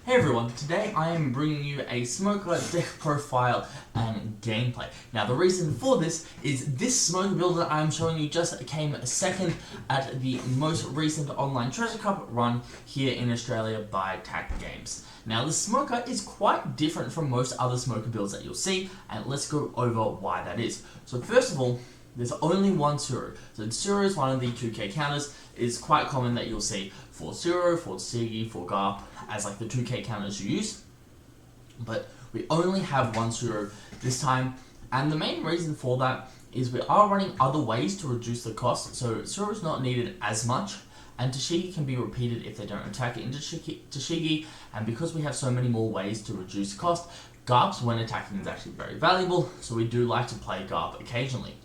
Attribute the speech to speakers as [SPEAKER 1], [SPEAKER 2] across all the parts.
[SPEAKER 1] Hey everyone, today I am bringing you a Smoker deck profile and gameplay. Now the reason for this is this Smoker build that I am showing you just came second at the most recent online Treasure Cup run here in Australia by TAC Games. Now the Smoker is quite different from most other Smoker builds that you'll see, and let's go over why that is. So first of all, there's only one Zoro. So Zoro is one of the 2k counters. It's quite common that you'll see for Zoro, for Tsigi, for Garp as like the 2k counters you use. But we only have one Zoro this time, and the main reason for that is we are running other ways to reduce the cost. So Zoro is not needed as much, and Tashigi can be repeated if they don't attack it into Tashigi, and because we have so many more ways to reduce cost, Garps when attacking is actually very valuable, so we do like to play Garp occasionally.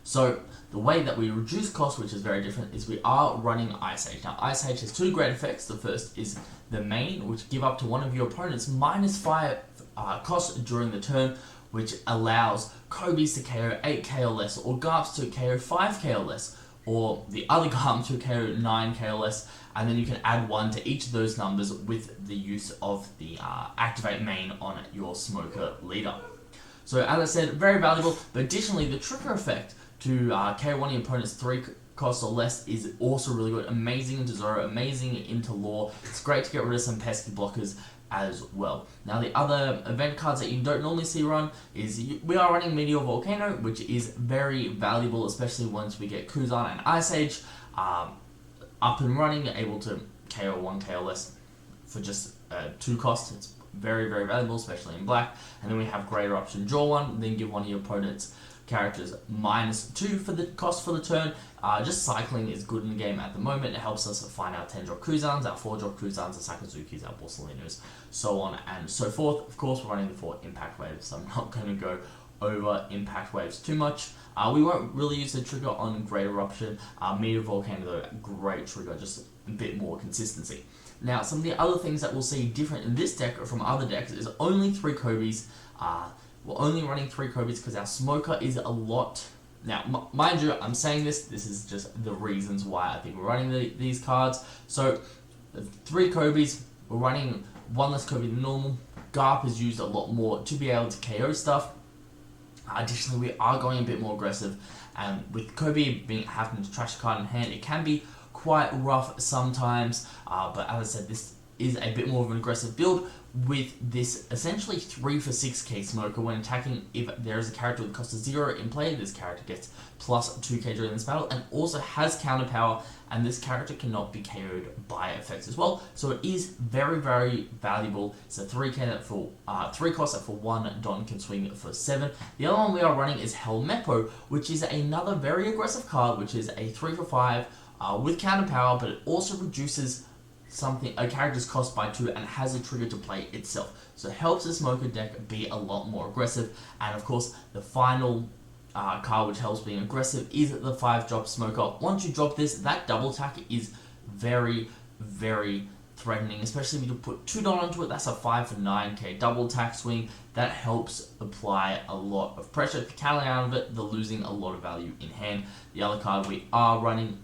[SPEAKER 1] So the way that we reduce cost, which is very different, is we are running Ice Age. Now Ice Age has two great effects. The first is the main, which give up to one of your opponents -5 cost during the turn, which allows Kobe's to KO 8k or less, or Garps to KO 5k or less, or the other Garp to KO 9k or less, and then you can add 1 to each of those numbers with the use of the activate main on your Smoker leader. So as I said, very valuable, but additionally the trigger effect to KO one of your opponent's 3 costs or less is also really good. Amazing into Zoro, amazing into Lore. It's great to get rid of some pesky blockers as well. Now the other event cards that you don't normally see run is we are running Meteor Volcano, which is very valuable, especially once we get Kuzan and Ice Age up and running, able to KO 1k or less for just 2 costs. It's very, very valuable, especially in black. And then we have greater option, draw 1, then give one of your opponent's characters -2 for the cost for the turn. Just cycling is good in the game at the moment. It helps us find our 10-drop Kuzans, our 4-drop Kuzans, our Sakazukis, our Borsalinos, so on and so forth. Of course, we're running the 4 impact waves, so I'm not going to go over impact waves too much. We won't really use the trigger on Great Eruption. Meteor Volcano though, great trigger, just a bit more consistency. Now, some of the other things that we'll see different in this deck from other decks is only 3 Kobes. We're only running 3 Kobes because our Smoker is a lot. Now, mind you, I'm saying this is just the reasons why I think we're running these cards. So, 3 Kobes, we're running 1 less Kobe than normal. Garp is used a lot more to be able to KO stuff. Additionally, we are going a bit more aggressive, and with Kobe having to trash a card in hand, it can be quite rough sometimes, but as I said, this is a bit more of an aggressive build with this essentially 3 for 6k Smoker when attacking. If there is a character with cost of 0 in play, this character gets plus 2k during this battle and also has counter power, and this character cannot be KO'd by effects as well. So it is very, very valuable. It's a 3k that for 3 costs that for 1 Don can swing for 7. The other one we are running is Helmeppo, which is another very aggressive card, which is a 3 for 5 with counter power, but it also reduces a character's cost by 2 and has a trigger to play itself. So it helps the Smoker deck be a lot more aggressive. And of course, the final card which helps being aggressive is the 5-drop Smoker. Once you drop this, that double attack is very, very threatening, especially if you put 2 Don onto it. That's a 5 for 9k double attack swing. That helps apply a lot of pressure. If you're counting out of it, they're losing a lot of value in hand. The other card we are running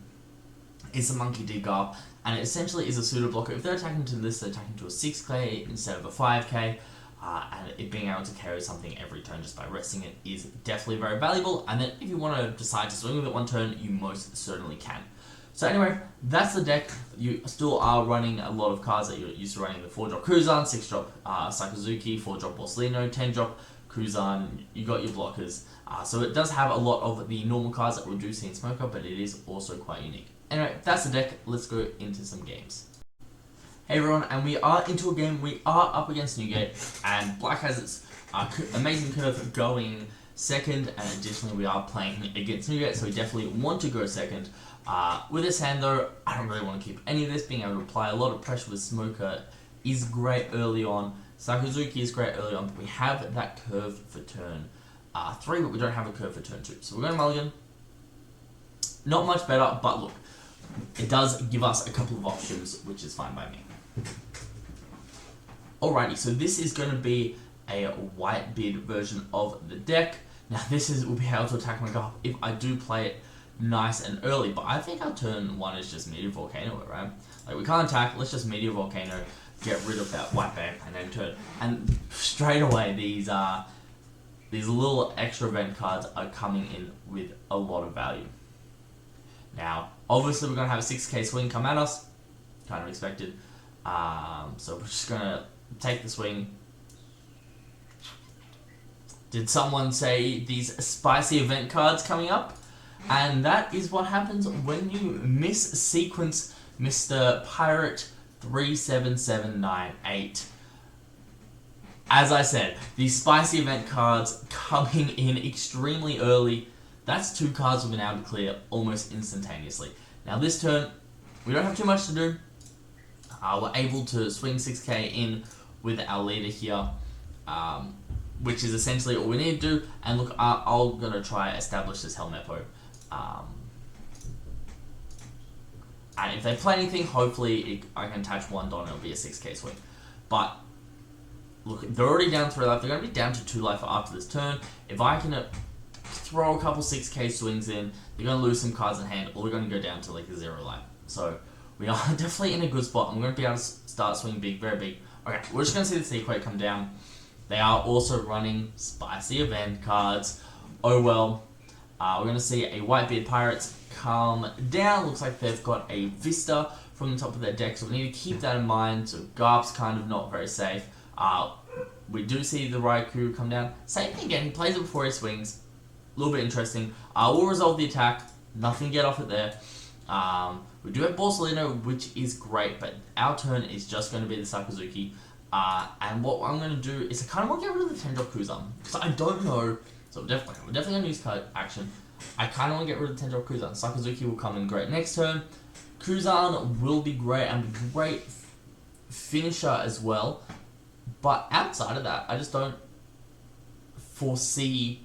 [SPEAKER 1] is the Monkey D. Garp, and it essentially is a pseudo blocker. If they're attacking to this, they're attacking to a 6k instead of a 5k, and it being able to carry something every turn just by resting it is definitely very valuable. And then if you want to decide to swing with it one turn, you most certainly can. So anyway, that's the deck. You still are running a lot of cards that you're used to running: the 4-drop Kuzan, 6-drop Sakazuki, 4-drop Borsalino, 10-drop Kuzan. You got your blockers. So it does have a lot of the normal cards that we do see in Smoker, but it is also quite unique. Anyway, that's the deck. Let's go into some games. Hey everyone, and we are into a game. We are up against Newgate, and Black has its amazing curve going second, and additionally we are playing against Newgate, so we definitely want to go second. With this hand though, I don't really want to keep any of this. Being able to apply a lot of pressure with Smoker is great early on. Sakazuki is great early on, but we have that curve for turn 3, but we don't have a curve for turn 2. So we're going to mulligan. Not much better, but look, it does give us a couple of options, which is fine by me. Alrighty, so this is going to be a Whitebeard version of the deck. Now this will be able to attack my Garp if I do play it nice and early, but I think our turn 1 is just Meteor Volcano, right? Like, we can't attack, let's just Meteor Volcano. get rid of that Whitebeard and then turn. And straight away, these little extra event cards are coming in with a lot of value. Now, obviously, we're going to have a 6k swing come at us. Kind of expected. So we're just going to take the swing. Did someone say these spicy event cards coming up? And that is what happens when you mis-sequence Mr. Pirate 37798. As I said, these spicy event cards coming in extremely early. That's 2 cards we've been able to clear almost instantaneously. Now this turn, we don't have too much to do. We're able to swing 6k in with our leader here, which is essentially all we need to do. And look, I'm going to try establish this Helmeppo. And if they play anything, hopefully I can attach 1 Don and it'll be a 6k swing. But look, they're already down 3 life. They're going to be down to 2 life after this turn. If I can throw a couple 6k swings in, they're going to lose some cards in hand, or they're going to go down to like 0 life. So we are definitely in a good spot. I'm going to be able to start swinging big, very big. Okay, we're just going to see the Sequate come down. They are also running spicy event cards. Oh well. We're going to see a Whitebeard Pirates come down. Looks like they've got a Vista from the top of their deck, so we need to keep that in mind. So Garp's kind of not very safe. We do see the Raikou come down. Same thing again, he plays it before he swings. A little bit interesting. We'll resolve the attack. Nothing to get off it there. We do have Borsalino, which is great, but our turn is just going to be the Sakazuki. And what I'm going to do is I kind of want to get rid of the Tendrop Kuzan, because I don't know. So we're definitely going to use card action. I kind of want to get rid of Tendrop Kuzan. Sakazuki will come in great next turn. Kuzan will be great and be great finisher as well. But outside of that, I just don't foresee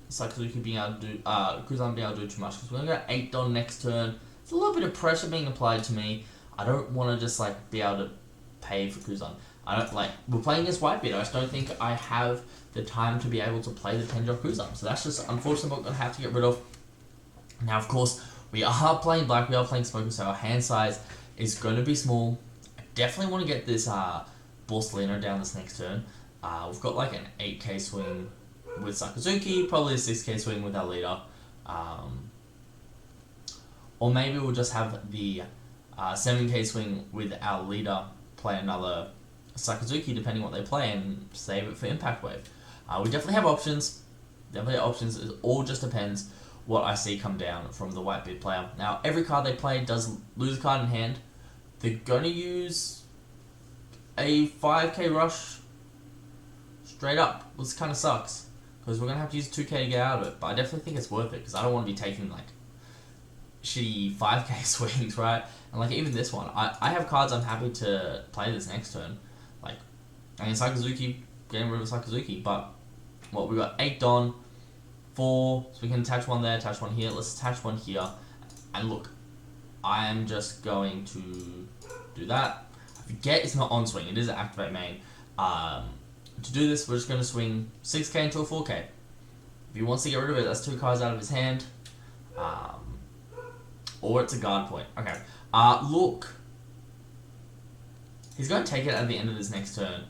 [SPEAKER 1] Sakazuki being able to do, Kuzan being able to do too much. Because we're going to go 8 Don next turn. It's a little bit of pressure being applied to me. I don't want to just like be able to pay for Kuzan. I don't like, we're playing against Whitebeard. I just don't think I have the time to be able to play the Tendrop Kuzan. So that's just unfortunately what we're going to have to get rid of. Now, of course, we are playing black, we are playing smoker, so our hand size is going to be small. I definitely want to get this Borsalino down this next turn. We've got like an 8k swing with Sakazuki, probably a 6k swing with our leader. Or maybe we'll just have the 7k swing with our leader, play another Sakazuki depending what they play, and save it for Impact Wave. We definitely have options. Definitely have options. It all just depends what I see come down from the Whitebeard player. Now, every card they play does lose a card in hand. They're going to use a 5k rush straight up, which kind of sucks, because we're going to have to use 2k to get out of it. But I definitely think it's worth it, because I don't want to be taking like shitty 5k swings, right? And like even this one, I have cards I'm happy to play this next turn. Like, I mean, Sakazuki, getting rid of Sakazuki, but what, we got 8 Don, 4, so we can attach 1 there, attach 1 here. Let's attach 1 here. And look, I am just going to do that. I forget it's not on swing, it is an activate main. To do this, we're just going to swing 6k into a 4k. If he wants to get rid of it, that's 2 cards out of his hand. Or it's a guard point. Okay. Look. He's going to take it at the end of this next turn.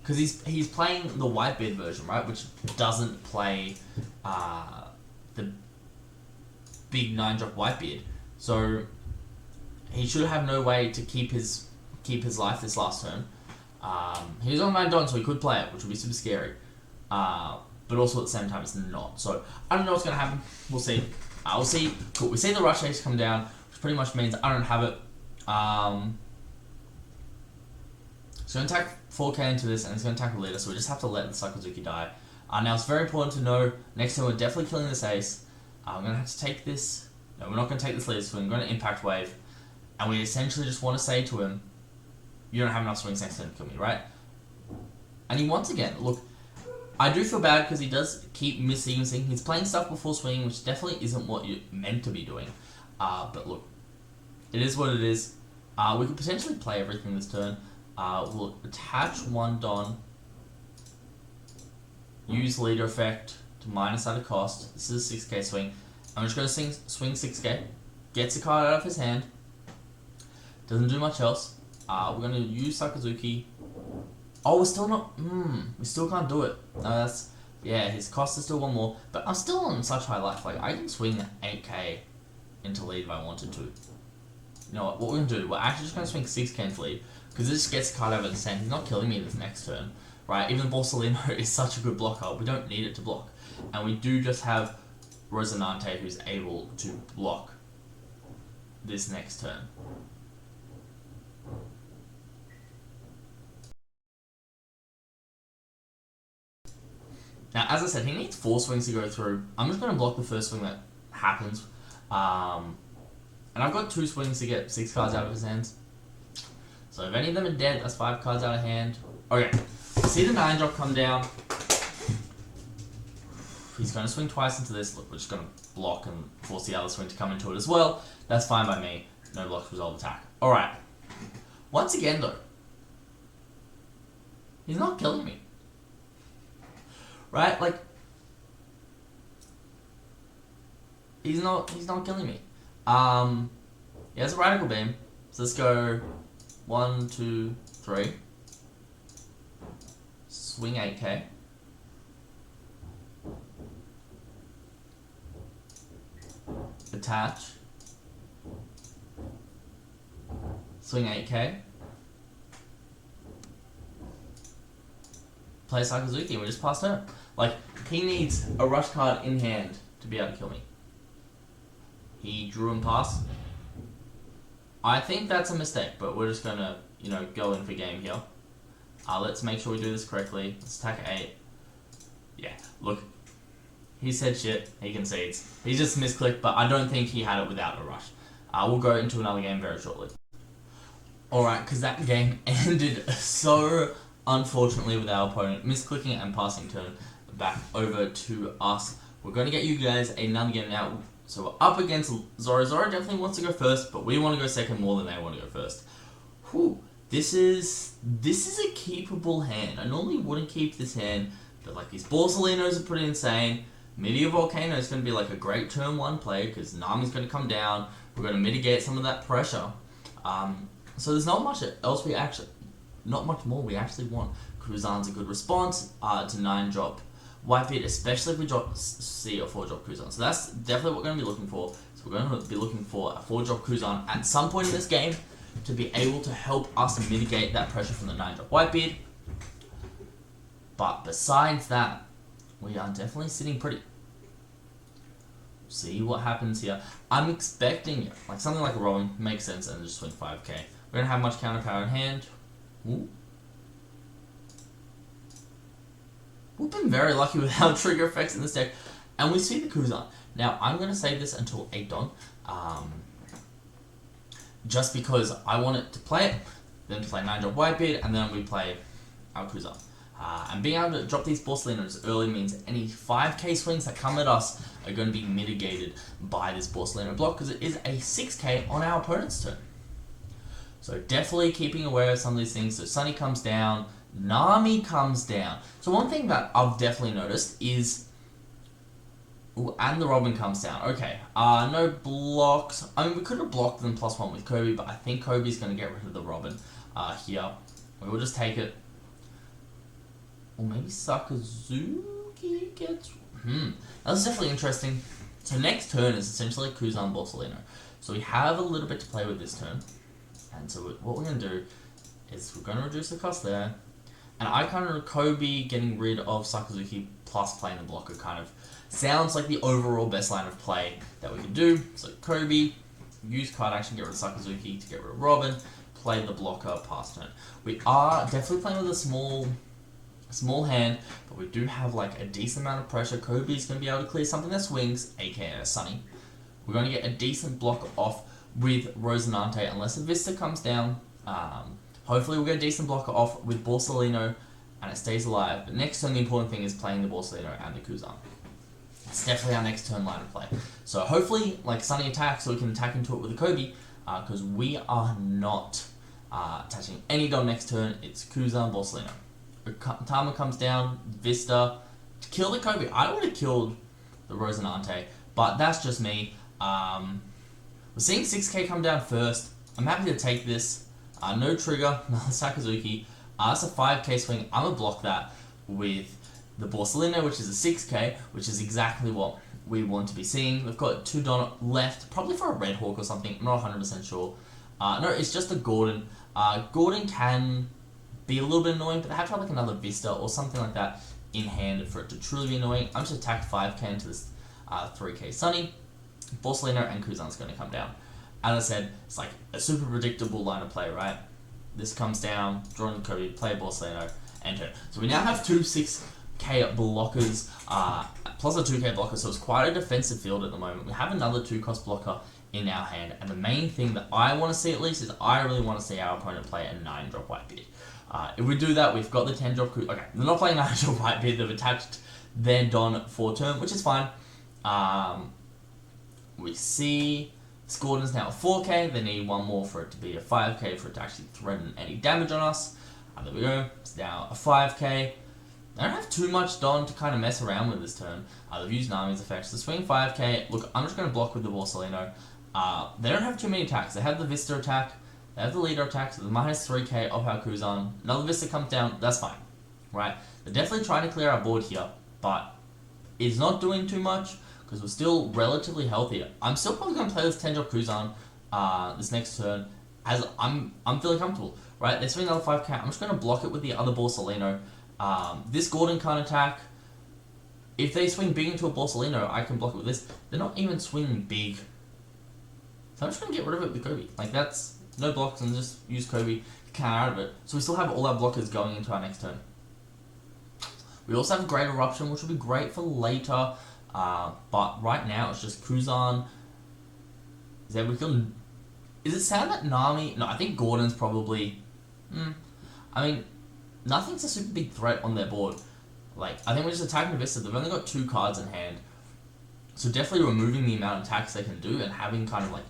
[SPEAKER 1] Because he's playing the Whitebeard version, right? Which doesn't play the big 9-drop Whitebeard. So he should have no way to keep his life this last turn. He was on 9 Don, so he could play it, which would be super scary. But also at the same time, it's not. So I don't know what's going to happen. We'll see. We'll see. Cool. We see the Rush Ace come down, which pretty much means I don't have it. So I'm going to attack 4k into this, and it's going to attack a leader, so we just have to let the Sakazuki die. Now, it's very important to know, next time we're definitely killing this ace. I'm going to have to take this. No, we're not going to take this leader, so we're going to Impact Wave. And we essentially just want to say to him, you don't have enough swings next turn to kill me, right? And he once again, look, I do feel bad because he does keep missing. He's playing stuff before swinging, which definitely isn't what you're meant to be doing. But look, it is what it is. We could potentially play everything this turn. We'll attach 1 Don, use leader effect to minus out a cost. This is a 6k swing. I'm just going to swing 6k, gets a card out of his hand, doesn't do much else. We're gonna use Sakazuki. Oh, we're still not. We still can't do it. No, that's. Yeah, his cost is still one more. But I'm still on such high life. Like, I can swing 8k into lead if I wanted to. You know what? What we're gonna do? We're actually just gonna swing 6k into lead. Because this gets the card over the sand. He's not killing me this next turn. Right? Even Borsalino is such a good blocker. We don't need it to block. And we do just have Rosinante who's able to block this next turn. Now, as I said, he needs 4 swings to go through. I'm just going to block the first swing that happens. And I've got 2 swings to get 6 cards out of his hands. So if any of them are dead, that's 5 cards out of hand. Okay, see the 9 drop come down. He's going to swing twice into this. Look, we're just going to block and force the other swing to come into it as well. That's fine by me. No blocks, resolve attack. Alright. Once again, though, he's not killing me. Right? Like, he's not killing me. He has a radical beam. So let's go 1, 2, 3. Swing 8k. Attach. Swing 8k. Play Sakazuki, we just passed turn. Like, he needs a rush card in hand to be able to kill me. He drew and passed. I think that's a mistake, but we're just gonna, go in for game here. Let's make sure we do this correctly. Let's attack 8. Yeah, look. He said shit, he concedes. He just misclicked, but I don't think he had it without a rush. We'll go into another game very shortly. Alright, because that game ended so unfortunately with our opponent misclicking and passing turn back over to us. We're going to get you guys another game now. So we're up against Zoro. Zoro definitely wants to go first, but we want to go second more than they want to go first. Whew. This is a keepable hand. I normally wouldn't keep this hand, but like these Borsalinos are pretty insane. Meteor Volcano is going to be like a great turn 1 play because Nami's going to come down. We're going to mitigate some of that pressure. So there's not much else not much more we actually want. Kuzan's a good response to 9 drop Whitebeard, especially if we drop C or 4 drop Kuzan. So that's definitely what we're going to be looking for. So we're going to be looking for a 4 drop Kuzan at some point in this game to be able to help us mitigate that pressure from the 9 drop Whitebeard. But besides that, we are definitely sitting pretty. See what happens here. I'm expecting like something like Rowan makes sense and just swing 5k. We're going to have much counter power in hand. Ooh. We've been very lucky with our trigger effects in this deck. And we see the Kuzan. Now, I'm going to save this until 8 Dawn. Just because I want it to play it, then to play 9 drop Whitebeard, and then we play our Kuzan. And being able to drop these Borsalinos early means any 5k swings that come at us are going to be mitigated by this Borsalino block because it is a 6k on our opponent's turn. So definitely keeping aware of some of these things. So Sunny comes down, Nami comes down. So one thing that I've definitely noticed is, and the Robin comes down. Okay, no blocks. I mean, we could have blocked them +1 with Kobe, but I think Kobe's going to get rid of the Robin here. We will just take it. Or maybe Sakazuki gets... That's definitely interesting. So next turn is essentially Kuzan Borsalino. So we have a little bit to play with this turn. And so what we're going to do is we're going to reduce the cost there. And I kind of Kobe getting rid of Sakazuki plus playing the blocker kind of sounds like the overall best line of play that we can do. So Kobe, use card action, get rid of Sakazuki to get rid of Robin, play the blocker past turn. We are definitely playing with a small hand, but we do have like a decent amount of pressure. Kobe's going to be able to clear something that swings, aka Sunny. We're going to get a decent block off with Rosinante unless a Vista comes down. Hopefully we'll get a decent blocker off with Borsalino and it stays alive. But next turn the important thing is playing the Borsalino and the Kuzan. It's definitely our next turn line of play. So hopefully like Sunny attacks so we can attack into it with a Kobe because we are not attaching any dom next turn. It's Kuzan, Borsalino. Tama comes down, Vista, to kill the Kobe. I would have killed the Rosinante, but that's just me. We're seeing 6k come down first. I'm happy to take this. No trigger, another Sakazuki. That's a 5k swing. I'm going to block that with the Borsalino, which is a 6k, which is exactly what we want to be seeing. We've got 2 Don left, probably for a Red Hawk or something. I'm not 100% sure. No, it's just a Gordon. Gordon can be a little bit annoying, but they have to have like another Vista or something like that in hand for it to truly be annoying. I'm just attack 5k into this 3k Sunny. Borsalino and Kuzan's going to come down. As I said, it's like a super predictable line of play, right? This comes down, drawing the Kobe, play Borsalino, and turn. So we now have 2 6k blockers, plus a 2k blocker, so it's quite a defensive field at the moment. We have another 2-cost blocker in our hand, and the main thing that I want to see at least is I really want to see our opponent play a 9-drop Whitebeard. If we do that, we've got the 10-drop... Okay, they're not playing 9-drop Whitebeard, they've attached their Don for turn, which is fine. We see Gordon's now a 4k, they need one more for it to be a 5k for it to actually threaten any damage on us. There we go, it's now a 5k. They don't have too much Don to kind of mess around with this turn. They've used Nami's effects. The swing 5k, look, I'm just going to block with the Borsalino. They don't have too many attacks. They have the Vista attack, they have the leader attack, so the minus 3k of our Kuzan. Another Vista comes down, that's fine, right? They're definitely trying to clear our board here, but it's not doing too much because we're still relatively healthy. I'm still probably going to play this 10-drop Kuzan this next turn as I'm feeling comfortable, right? They swing another 5k, I'm just going to block it with the other Borsalino. This Gordon can't attack. If they swing big into a Borsalino, I can block it with this. They're not even swinging big. So I'm just going to get rid of it with Kobe. Like, that's no blocks and just use Kobe to counter out of it. So we still have all our blockers going into our next turn. We also have Great Eruption, which will be great for later. But right now, it's just Kuzan. Is it sad that Nami... No, I think Gordon's probably... I mean, nothing's a super big threat on their board. Like, I think we're just attacking Vista. They've only got 2 cards in hand. So definitely removing the amount of attacks they can do and having kind of like...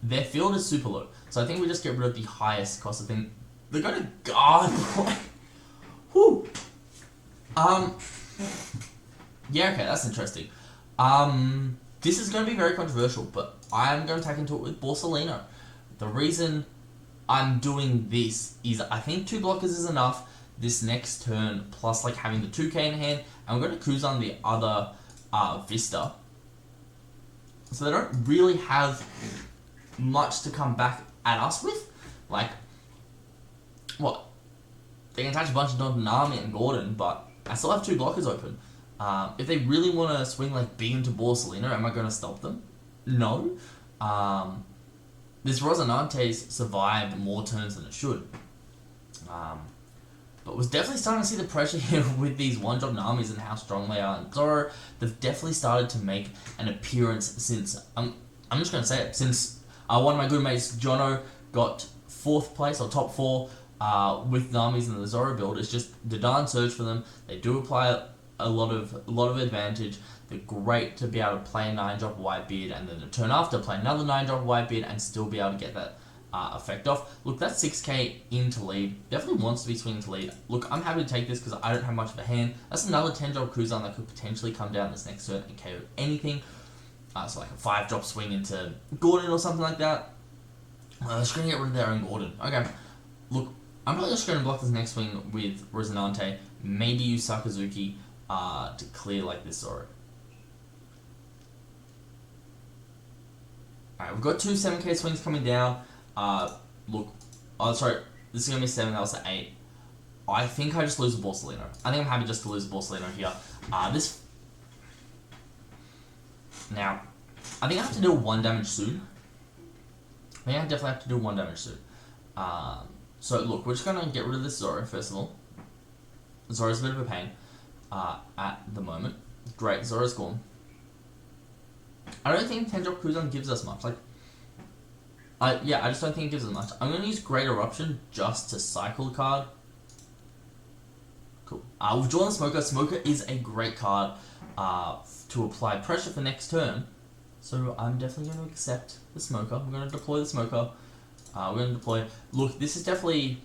[SPEAKER 1] Their field is super low. So I think we just get rid of the highest cost of thing. They're going to guard... Whew! Yeah, okay, that's interesting. This is going to be very controversial, but I'm going to attack into it with Borsalino. The reason I'm doing this is I think 2 blockers is enough this next turn, plus like having the 2k in hand, and we're going to Kuzan the other Vista. So they don't really have much to come back at us with. Like, what? They can attach a bunch of Nami and Gordon, but I still have 2 blockers open. If they really want to swing like big into Borsalino, am I going to stop them? No. This Rosinante's survived more turns than it should. But was definitely starting to see the pressure here with these 1-drop Namis and how strong they are. And Zoro, they've definitely started to make an appearance since, I'm just going to say it, since one of my good mates, Jono, got 4th place or top 4 with Namis in the Zoro build. It's just the darn surge for them. They do apply a lot of advantage. They're great to be able to play a 9-drop Whitebeard and then the turn after play another 9-drop Whitebeard and still be able to get that effect off. Look, that's 6k into lead. Definitely wants to be swinging to lead. Look, I'm happy to take this because I don't have much of a hand. That's another 10-drop Kuzan that could potentially come down this next turn and KO anything. So like a 5-drop swing into Gordon or something like that. They're just going to get rid of their own Gordon. Okay, look, I'm probably just going to block this next swing with Rosinante. Maybe use Sakazuki to clear like this Zoro. Alright, we've got 2 7k swings coming down. Look, oh sorry, this is going to be 7, that was the 8. I think I just lose the Borsalino. I think I'm happy just to lose the Borsalino here. Now, I think I have to do 1 damage soon. I think I definitely have to do 1 damage soon. So look, we're just going to get rid of this Zoro first of all. Zoro's a bit of a pain at the moment. Great, Zoro's gone. I don't think 10-drop Kuzan gives us much. Like, yeah, I just don't think it gives us much. I'm going to use Great Eruption just to cycle the card. Cool. We've drawn the Smoker. Smoker is a great card to apply pressure for next turn. So I'm definitely going to accept the Smoker. I'm going to deploy the Smoker. We're going to deploy... Look, this is definitely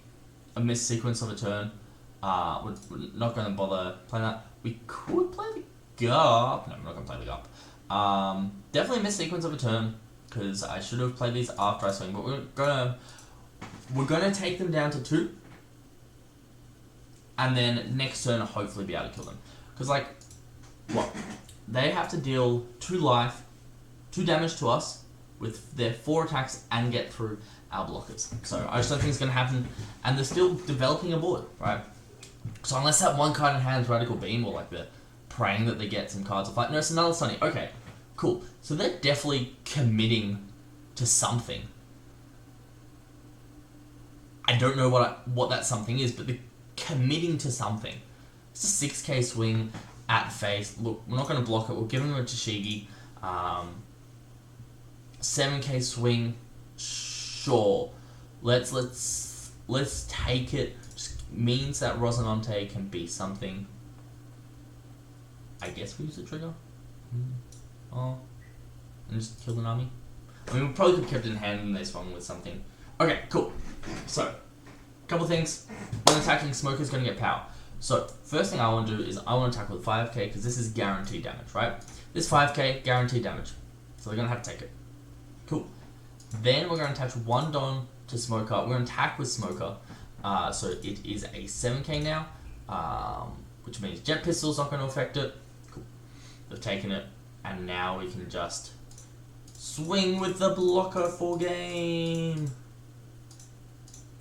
[SPEAKER 1] a missed sequence of a turn. We're not going to bother playing that. We could play the Gup. No, we're not going to play the Gup. Definitely a missed sequence of a turn, because I should have played these after I swing, but we're going to we're going to take them down to 2. And then next turn, hopefully be able to kill them. Because, like, what? They have to deal 2 life, 2 damage to us with their 4 attacks and get through our blockers. So I just don't think it's going to happen. And they're still developing a board, right? So unless that one card in hand is Radical Beam, or like they're praying that they get some cards of like, no, it's another Sunny. Okay, cool. So they're definitely committing to something. I don't know what that something is, but they're committing to something. It's a 6k swing at face. Look, we're not going to block it. We're giving them a Tashigi. 7k swing. Sure. Let's take it. Just means that Rosinante can be something. I guess we use the trigger. Oh, and just kill an army. I mean, we probably could have kept it in hand and they swung with something. Okay, cool. So, couple things. When attacking, Smoker's going to get power. So, first thing I want to do is I want to attack with 5k because this is guaranteed damage, right? This 5k, guaranteed damage. So they're going to have to take it. Cool. Then we're going to attach 1 Don to Smoker. We're going to attack with Smoker. So it is a 7k now, which means Jet Pistol's not going to affect it. Cool. They've taken it. And now we can just swing with the blocker for game.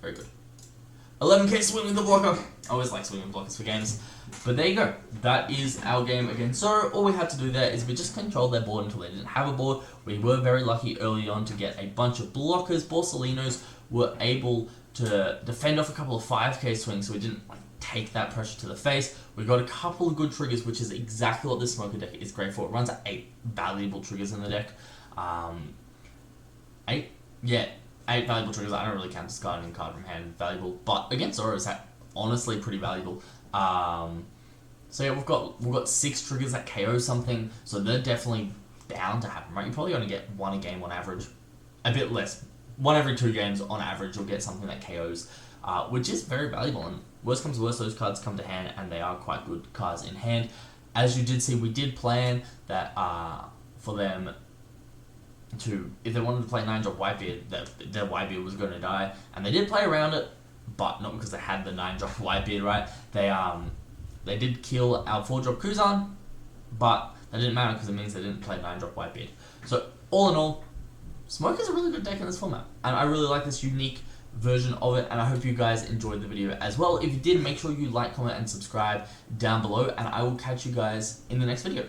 [SPEAKER 1] Very good. 11k swing with the blocker. I always like swinging blockers for games. But there you go. That is our game against Zoro. All we had to do there is we just controlled their board until they didn't have a board. We were very lucky early on to get a bunch of blockers. Borsalinos were able to defend off a couple of 5k swings, so we didn't take that pressure to the face. We got a couple of good triggers, which is exactly what this Smoker deck is great for. It runs 8 valuable triggers in the deck. 8? Yeah. 8 valuable triggers. I don't really count discarding card from hand valuable, but against Zoro is honestly pretty valuable. So yeah, we've got 6 triggers that KO something, so they're definitely bound to happen, right? You're probably going to get 1 a game on average, a bit less. 1 every 2 games on average, you'll get something that KOs, which is very valuable. And worst comes to worst, those cards come to hand, and they are quite good cards in hand. As you did see, we did plan that for them to, if they wanted to play 9-drop Whitebeard, their Whitebeard was going to die, and they did play around it, but not because they had the 9-drop Whitebeard, right? They did kill our 4-drop Kuzan, but that didn't matter because it means they didn't play 9-drop Whitebeard. So all in all, Smoker's a really good deck in this format, and I really like this unique version of it, and I hope you guys enjoyed the video as well. If you did, make sure you like, comment, and subscribe down below, and I will catch you guys in the next video.